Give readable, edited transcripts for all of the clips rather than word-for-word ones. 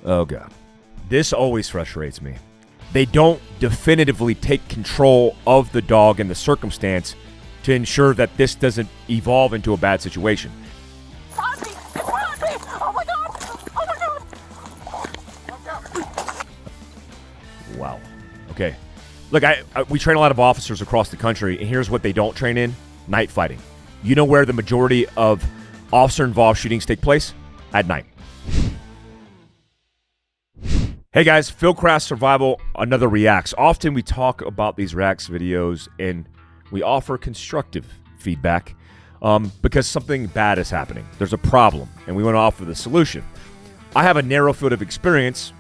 Oh, God. This always frustrates me. They don't definitively take control of the dog and the circumstance to ensure that this doesn't evolve into a bad situation. Oh my God! Oh my God! Wow. Okay. Look, we train a lot of officers across the country, and here's what they don't train in: night fighting. You know where the majority of officer-involved shootings take place? At night. Hey guys, Fieldcraft Survival, another Reacts. Often we talk about these Reacts videos and we offer constructive feedback because something bad is happening. There's a problem and we want to offer the solution. I have a narrow field of experience,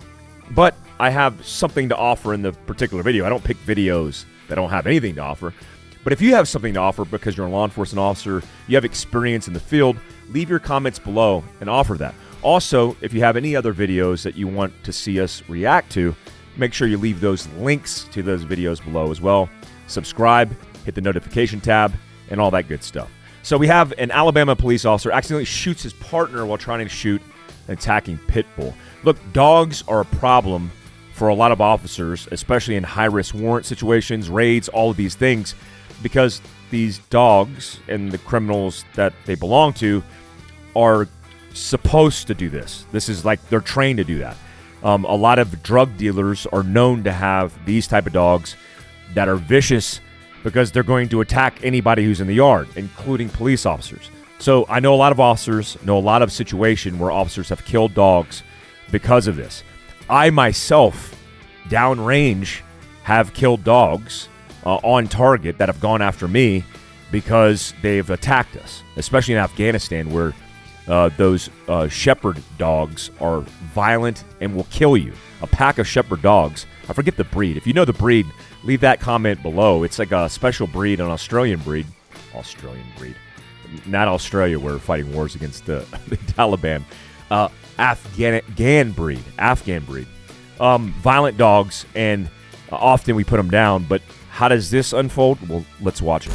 but I have something to offer in the particular video. I don't pick videos that don't have anything to offer. But if you have something to offer because you're a law enforcement officer, you have experience in the field, leave your comments below and offer that. Also, if you have any other videos that you want to see us react to, make sure you leave those links to those videos below as well. Subscribe, hit the notification tab, and all that good stuff. So we have an Alabama police officer accidentally shoots his partner while trying to shoot an attacking pit bull. Look, dogs are a problem for a lot of officers, especially in high-risk warrant situations, raids, all of these things, because these dogs and the criminals that they belong to are supposed to do this. This is like they're trained to do that. A lot of drug dealers are known to have these type of dogs that are vicious because they're going to attack anybody who's in the yard, including police officers. So I know a lot of officers, know a lot of situations where officers have killed dogs because of this. I myself, downrange, have killed dogs on target that have gone after me because they've attacked us, especially in Afghanistan where those shepherd dogs are violent and will kill you. A pack of shepherd dogs. I forget the breed. If you know the breed, leave that comment below. It's like a special breed, an Australian breed. Australian breed. Not Australia, where we're fighting wars against the Taliban. Afghan breed. Violent dogs, and often we put them down. But how does this unfold? Well, let's watch it.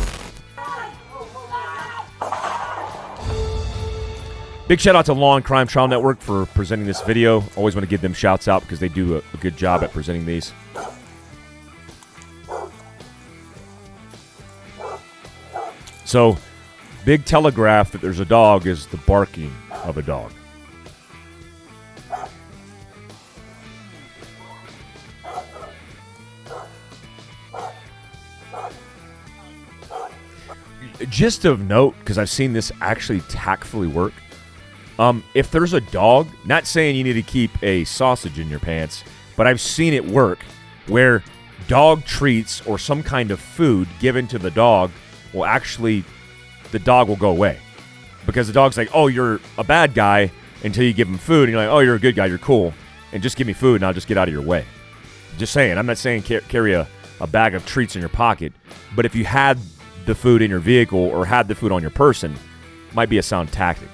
Big shout out to Law and Crime Trial Network for presenting this video. Always want to give them shouts out because they do a good job at presenting these. So, big telegraph that there's a dog is the barking of a dog. Just of note, because I've seen this actually tactfully work. If there's a dog, not saying you need to keep a sausage in your pants, but I've seen it work where dog treats or some kind of food given to the dog will actually, the dog will go away. Because the dog's like, oh, you're a bad guy until you give him food. And you're like, oh, you're a good guy, you're cool. And just give me food and I'll just get out of your way. Just saying. I'm not saying carry a bag of treats in your pocket. But if you had the food in your vehicle or had the food on your person, might be a sound tactic.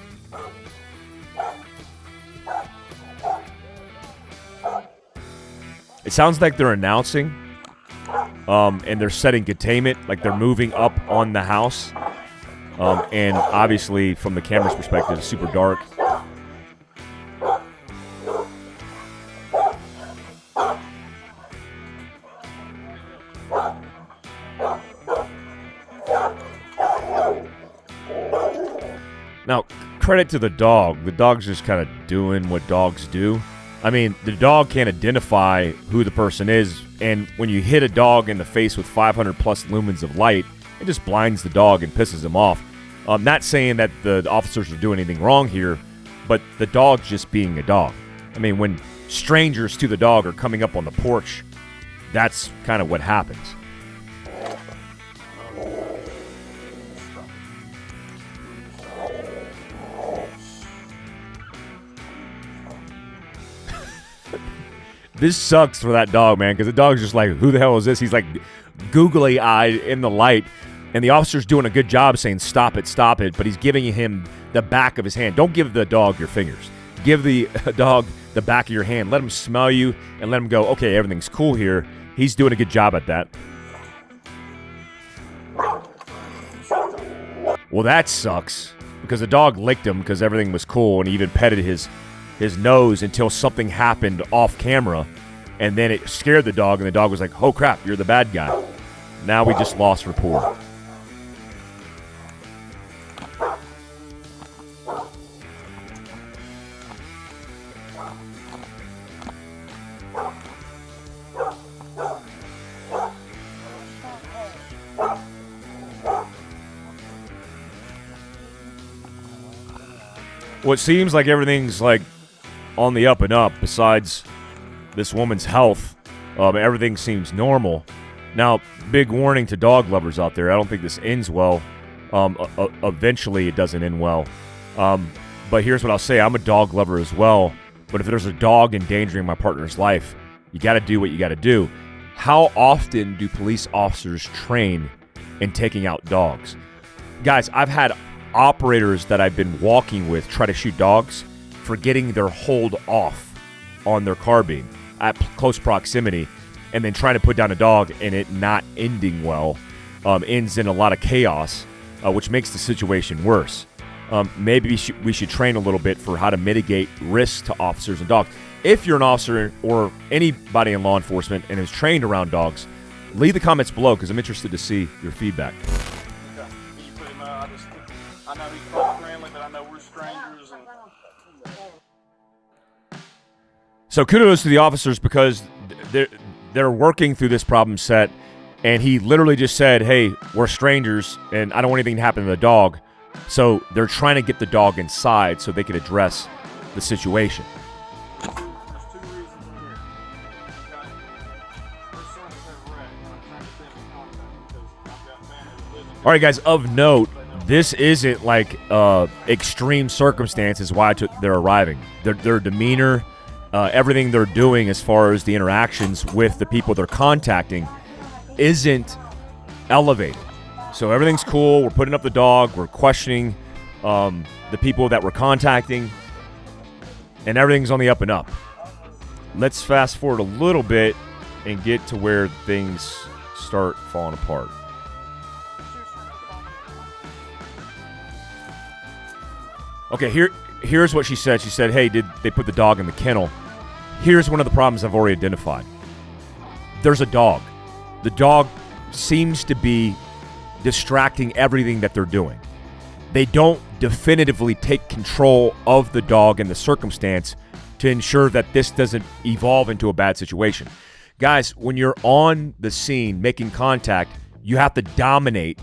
It sounds like they're announcing, and they're setting containment, like they're moving up on the house. And obviously, from the camera's perspective, it's super dark. Now, credit to the dog. The dog's just kind of doing what dogs do. I mean, the dog can't identify who the person is, and when you hit a dog in the face with 500 plus lumens of light, it just blinds the dog and pisses him off. I'm not saying that the officers are doing anything wrong here, but the dog's just being a dog. I mean, when strangers to the dog are coming up on the porch, that's kind of what happens. This sucks for that dog, man, because the dog's just like, who the hell is this? He's like googly-eyed in the light, and the officer's doing a good job saying, stop it, but he's giving him the back of his hand. Don't give the dog your fingers. Give the dog the back of your hand. Let him smell you and let him go, okay, everything's cool here. He's doing a good job at that. Well, that sucks, because the dog licked him because everything was cool, and he even petted his his nose until something happened off camera, and then it scared the dog, and the dog was like, oh crap, you're the bad guy. Now we just lost rapport. Well, it seems like everything's like on the up and up besides this woman's health. Everything seems normal. Now, big warning to dog lovers out there. I don't think this ends well. Eventually, it doesn't end well. But here's what I'll say. I'm a dog lover as well. But if there's a dog endangering my partner's life, you got to do what you got to do. How often do police officers train in taking out dogs? Guys, I've had operators that I've been walking with try to shoot dogs for getting their hold off on their carbine at close proximity, and then trying to put down a dog and it not ending well, ends in a lot of chaos, which makes the situation worse. Maybe we should train a little bit for how to mitigate risks to officers and dogs. If you're an officer or anybody in law enforcement and is trained around dogs, leave the comments below because I'm interested to see your feedback. I know he's probably friendly, but I know we're strangers. So kudos to the officers because they're working through this problem set, and he literally just said, hey, we're strangers, and I don't want anything to happen to the dog. So they're trying to get the dog inside so they can address the situation. There's 2 reasons I'm here. There's some that wreck, and I'm trying to stay in contact because I've got family that lives in. All right, guys, of note, this isn't like extreme circumstances why they're arriving. Their demeanor, everything they're doing as far as the interactions with the people they're contacting isn't elevated. So everything's cool. We're putting up the dog. We're questioning the people that we're contacting, and everything's on the up and up. Let's fast forward a little bit and get to where things start falling apart. Okay, here's what she said. She said, hey, did they put the dog in the kennel? Here's one of the problems I've already identified. There's a dog. The dog seems to be distracting everything that they're doing. They don't definitively take control of the dog and the circumstance to ensure that this doesn't evolve into a bad situation. Guys, when you're on the scene making contact, you have to dominate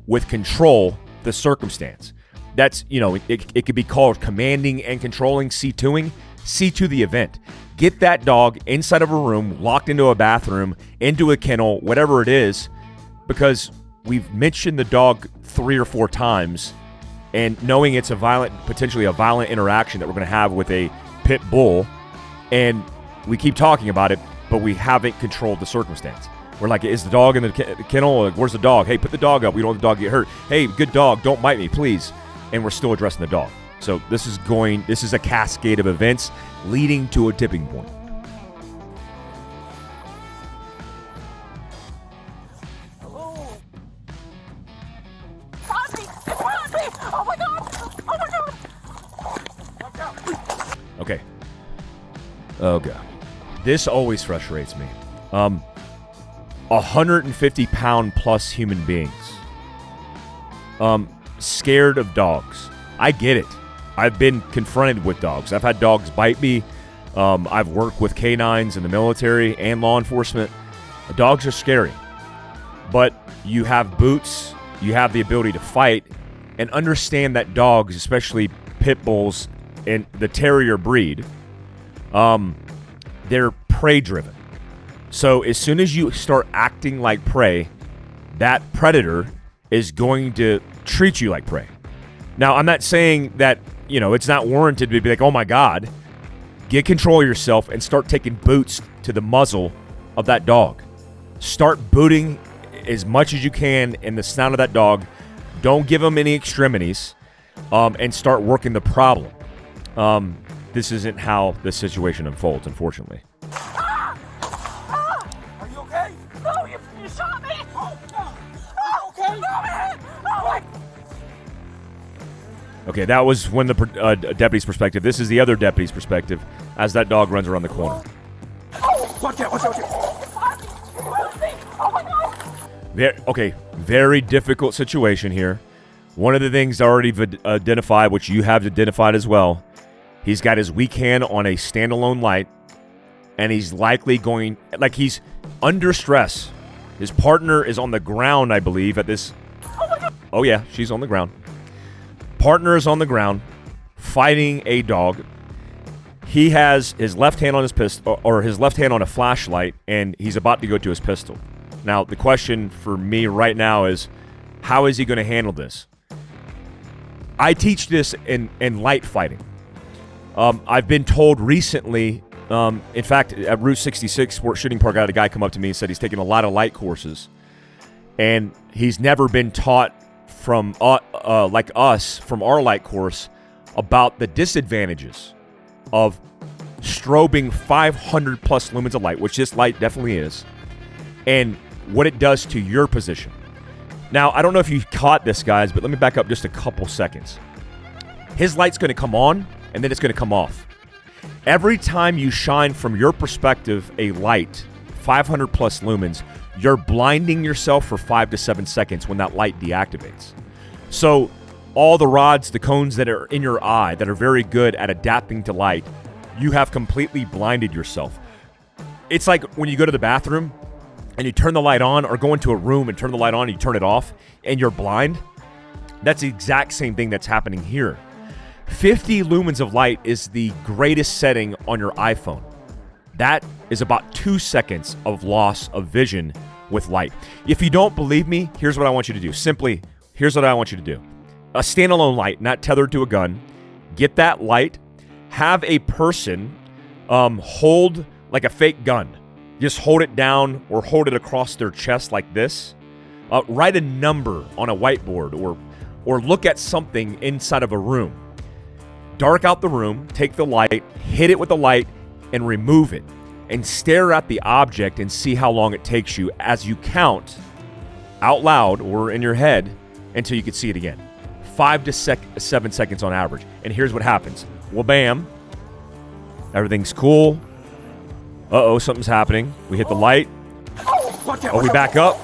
with control the circumstance. That's, it could be called commanding and controlling, C2ing. C2 the event. Get that dog inside of a room, locked into a bathroom, into a kennel, whatever it is, because we've mentioned the dog 3 or 4 times, and knowing it's potentially a violent interaction that we're going to have with a pit bull, and we keep talking about it, but we haven't controlled the circumstance. We're like, is the dog in the kennel? Like, where's the dog? Hey, put the dog up. We don't want the dog to get hurt. Hey, good dog, don't bite me, please. And we're still addressing the dog. So this is a cascade of events leading to a tipping point. Hello? Fozzie! It's Fozzie! Oh my god! Oh my god! Watch out! Okay. Oh god. This always frustrates me. 150-pound plus human beings. Scared of dogs. I get it. I've been confronted with dogs. I've had dogs bite me. I've worked with canines in the military and law enforcement. Dogs are scary. But you have boots. You have the ability to fight. And understand that dogs, especially pit bulls and the terrier breed, they're prey-driven. So as soon as you start acting like prey, that predator is going to treat you like prey. Now, I'm not saying that, it's not warranted to be like, oh my God. Get control of yourself and start taking boots to the muzzle of that dog. Start booting as much as you can in the snout of that dog. Don't give him any extremities, and start working the problem. This isn't how the situation unfolds, unfortunately. Are you okay? No, you shot me! Oh, no. Oh, okay. No, man! Oh, my... Okay, that was when the deputy's perspective. This is the other deputy's perspective as that dog runs around the corner. Watch out, watch out, watch out. Oh my God. Very difficult situation here. One of the things already identified, which you have identified as well, he's got his weak hand on a standalone light, and he's likely going, like he's under stress. His partner is on the ground, I believe, at this. Oh yeah, she's on the ground. Partner is on the ground, fighting a dog. He has his left hand on his pistol, or his left hand on a flashlight, and he's about to go to his pistol. Now, the question for me right now is, how is he going to handle this? I teach this in light fighting. I've been told recently, in fact, at Route 66 Sport Shooting Park, I had a guy come up to me and said he's taken a lot of light courses, and he's never been taught from like us from our light course about the disadvantages of strobing 500 plus lumens of light, which this light definitely is, and what it does to your position. Now, I don't know if you caught this, guys, but let me back up just a couple seconds. His light's going to come on, and then it's going to come off. Every time you shine from your perspective a light, 500 plus lumens, you're blinding yourself for 5 to 7 seconds when that light deactivates. So all the rods, the cones that are in your eye that are very good at adapting to light, you have completely blinded yourself. It's like when you go to the bathroom and you turn the light on, or go into a room and turn the light on and you turn it off and you're blind. That's the exact same thing that's happening here. 50 lumens of light is the greatest setting on your iPhone. That is about 2 seconds of loss of vision with light. If you don't believe me, here's what I want you to do. Simply, here's what I want you to do. A standalone light, not tethered to a gun. Get that light. Have a person hold like a fake gun. Just hold it down or hold it across their chest like this. Write a number on a whiteboard or look at something inside of a room. Dark out the room, take the light, hit it with the light, and remove it. And stare at the object and see how long it takes you as you count out loud or in your head until you can see it again. 5 to 7 seconds on average. And here's what happens. Well, bam. Everything's cool. Uh-oh, something's happening. We hit the light. Oh, we back up.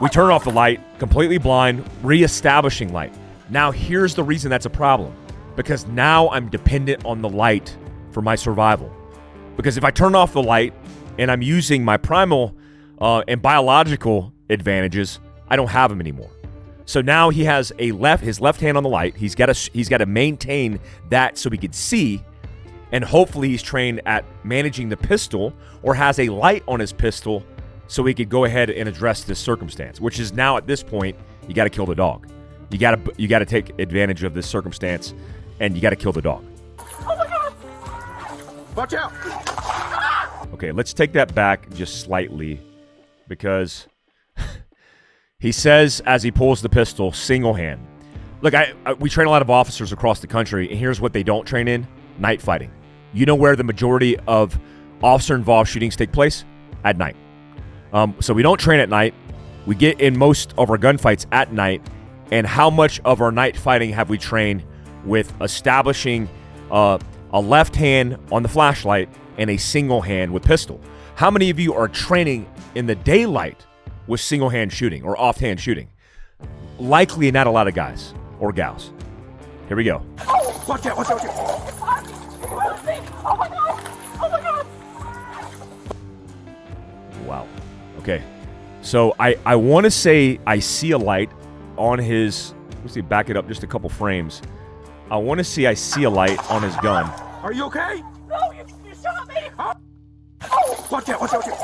We turn off the light, completely blind, reestablishing light. Now, here's the reason that's a problem. Because now I'm dependent on the light for my survival. Because if I turn off the light and I'm using my primal and biological advantages, I don't have them anymore. So now he has his left hand on the light. He's got to maintain that so he can see. And hopefully he's trained at managing the pistol or has a light on his pistol so he could go ahead and address this circumstance, which is now at this point, you got to kill the dog. You got to take advantage of this circumstance and you got to kill the dog. Oh my God! Watch out! Okay, let's take that back just slightly because he says as he pulls the pistol, single hand. Look, we train a lot of officers across the country, and here's what they don't train in: night fighting. You know where the majority of officer-involved shootings take place? At night. So we don't train at night. We get in most of our gunfights at night. And how much of our night fighting have we trained with establishing a left hand on the flashlight and a single hand with pistol? How many of you are training in the daylight with single hand shooting or offhand shooting? Likely not a lot of guys or gals. Here we go. Watch out, watch out, watch out. Oh my God! Oh my God! Wow. Okay. So I want to say I see a light on his, let's see, back it up just a couple frames. I want to see I see a light on his gun. Are you okay? No, you shot me! Huh? Oh, watch out, watch out, watch out.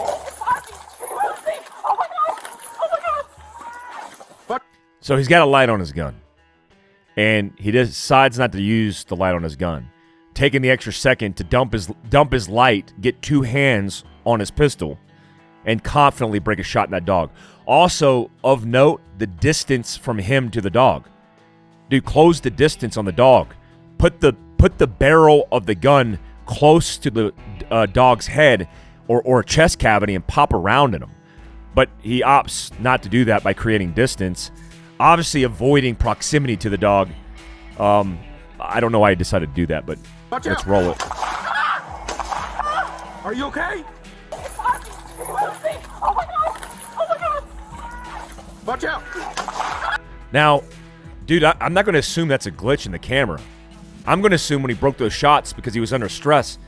Oh my God! Oh my God! What? So he's got a light on his gun. And he decides not to use the light on his gun. Taking the extra second to dump his light, get two hands on his pistol, and confidently break a shot in that dog. Also, of note, the distance from him to the dog. Dude, close the distance on the dog. Put the barrel of the gun close to the dog's head or chest cavity and pop around in him. But he opts not to do that by creating distance. obviously avoiding proximity to the dog. I don't know why I decided to do that, but let's roll it. Are you okay? It's barking. Oh my god! Oh my god! Watch out! Now, dude, I'm not going to assume that's a glitch in the camera. I'm going to assume when he broke those shots because he was under stress,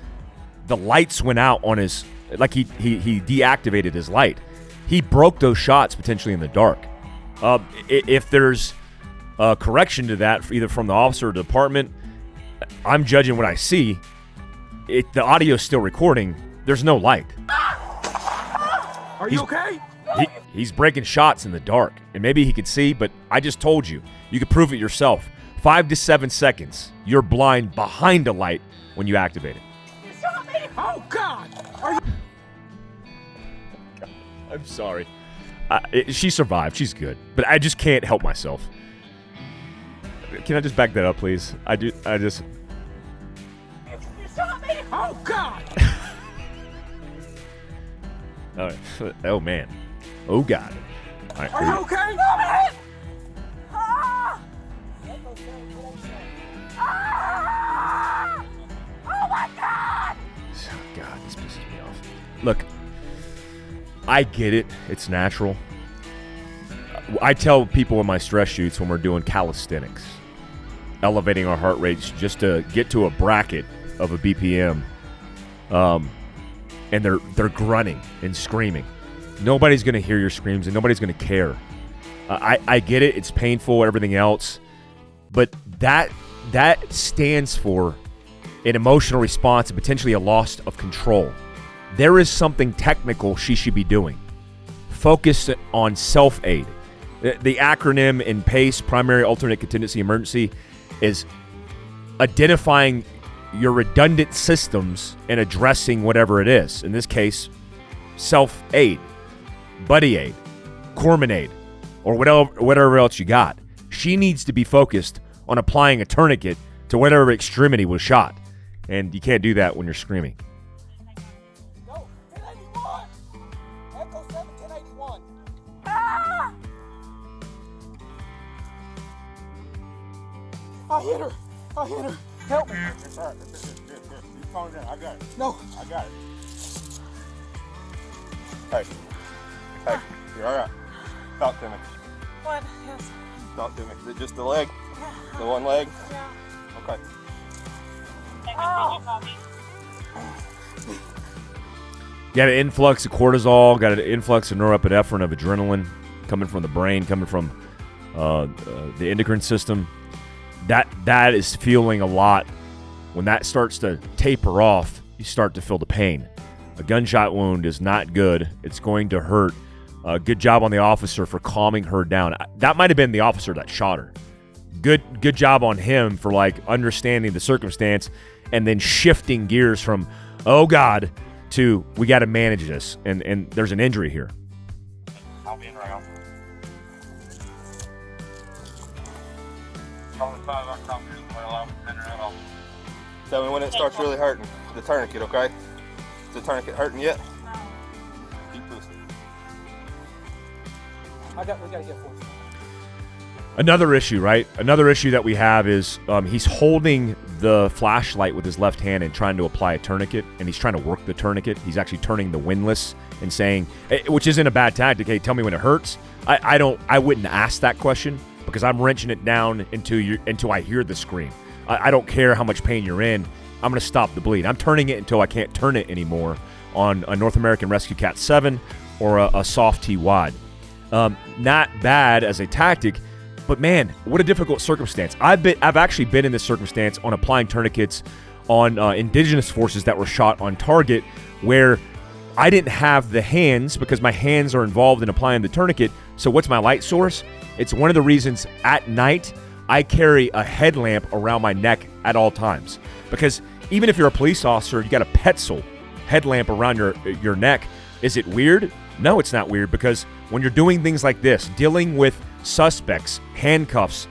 the lights went out on his, like he deactivated his light. He broke those shots potentially in the dark. If there's a correction to that, either from the officer or the department, I'm judging what I see. The audio's still recording. There's no light. Are you okay? He's breaking shots in the dark, and maybe he could see, but I just told you. You could prove it yourself. 5 to 7 seconds, you're blind behind a light when you activate it. You shot me! Oh God! Are you? I'm sorry. She survived. She's good, but I just can't help myself. Can I just back that up, please? I just. You shot me! Oh God! Oh man. Oh God. All right, Are you okay? Stop it! Ah! Ah! Oh my God! Oh God, this pisses me off. Look, I get it. It's natural. I tell people in my stress shoots when we're doing calisthenics, elevating our heart rates just to get to a bracket of a BPM, and they're grunting and screaming. Nobody's going to hear your screams and nobody's going to care. I get it. It's painful, everything else. But that stands for an emotional response and potentially a loss of control. There is something technical she should be doing. Focus on self-aid. The acronym in PACE, Primary Alternate Contingency Emergency, is identifying your redundant systems and addressing whatever it is. In this case, self-aid, buddy aid, corpsman aid, or whatever else you got. She needs to be focused on applying a tourniquet to whatever extremity was shot. And you can't do that when you're screaming. Go! 1081! Echo 7, 1081. Ah! I hit her. Help me. It's all right. You calm down. I got it. No. I got it. Hey, you're all right. Talk to me. What? Yes. Talk to me. Is it just the leg? Yeah. The one leg? Yeah. Okay. Oh. You got an influx of cortisol, got an influx of norepinephrine, of adrenaline coming from the brain, coming from the endocrine system. That is fueling a lot. When that starts to taper off, you start to feel the pain. A gunshot wound is not good. It's going to hurt. Good job on the officer for calming her down. That might have been the officer that shot her. Good job on him for understanding the circumstance and then shifting gears from, oh God, to we got to manage this. And there's an injury here. I'll be in round. Probably 5 o'clock. Tell me when it starts really hurting. The tourniquet, okay? Is the tourniquet hurting yet? No. Keep pushing. We gotta get forward. Another issue, right? Another issue that we have is he's holding the flashlight with his left hand and trying to apply a tourniquet, and he's trying to work the tourniquet. He's actually turning the windlass and saying, which isn't a bad tactic, hey, tell me when it hurts. I wouldn't ask that question because I'm wrenching it down until I hear the scream. I don't care how much pain you're in. I'm going to stop the bleed. I'm turning it until I can't turn it anymore on a North American Rescue Cat 7 or a soft T wide. Not bad as a tactic, but man, what a difficult circumstance. I've actually been in this circumstance on applying tourniquets on indigenous forces that were shot on target, where I didn't have the hands because my hands are involved in applying the tourniquet. So what's my light source? It's one of the reasons at night I carry a headlamp around my neck at all times, because even if you're a police officer, you got a Petzl headlamp around your neck. Is it weird? No, it's not weird, because when you're doing things like this, dealing with suspects, handcuffs,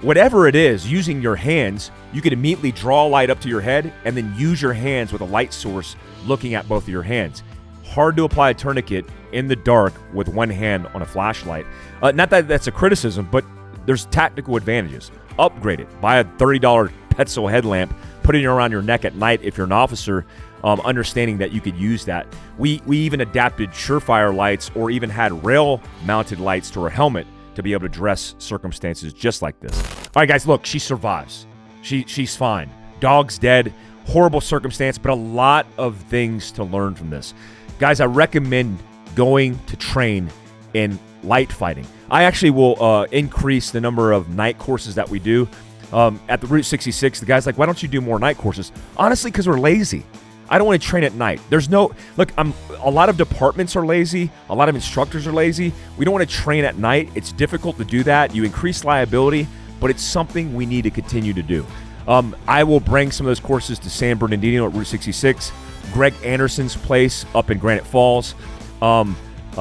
whatever it is, using your hands, you can immediately draw a light up to your head and then use your hands with a light source looking at both of your hands. hard to apply a tourniquet in the dark with one hand on a flashlight. Not that that's a criticism, but there's tactical advantages. Upgrade it. Buy a $30 Petzl headlamp. Put it around your neck at night if you're an officer, understanding that you could use that. We even adapted Surefire lights or even had rail-mounted lights to her helmet to be able to address circumstances just like this. All right, guys, look, she survives. She's fine. Dog's dead. Horrible circumstance, but a lot of things to learn from this. Guys, I recommend going to train in light fighting. I actually will increase the number of night courses that we do. At the Route 66, the guy's like, why don't you do more night courses? Honestly, because we're lazy. I don't want to train at night. There's no, look, a lot of departments are lazy. A lot of instructors are lazy. We don't want to train at night. It's difficult to do that. You increase liability, but it's something we need to continue to do. I will bring some of those courses to San Bernardino at Route 66, Greg Anderson's place up in Granite Falls,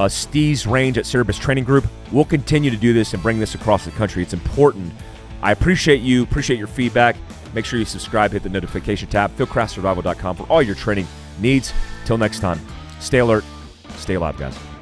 Steve's Range at Cerebus Training Group. We'll continue to do this and bring this across the country. It's important. I appreciate you, appreciate your feedback. Make sure you subscribe, hit the notification tab, fieldcraftsurvival.com for all your training needs. Till next time, stay alert, stay alive, guys.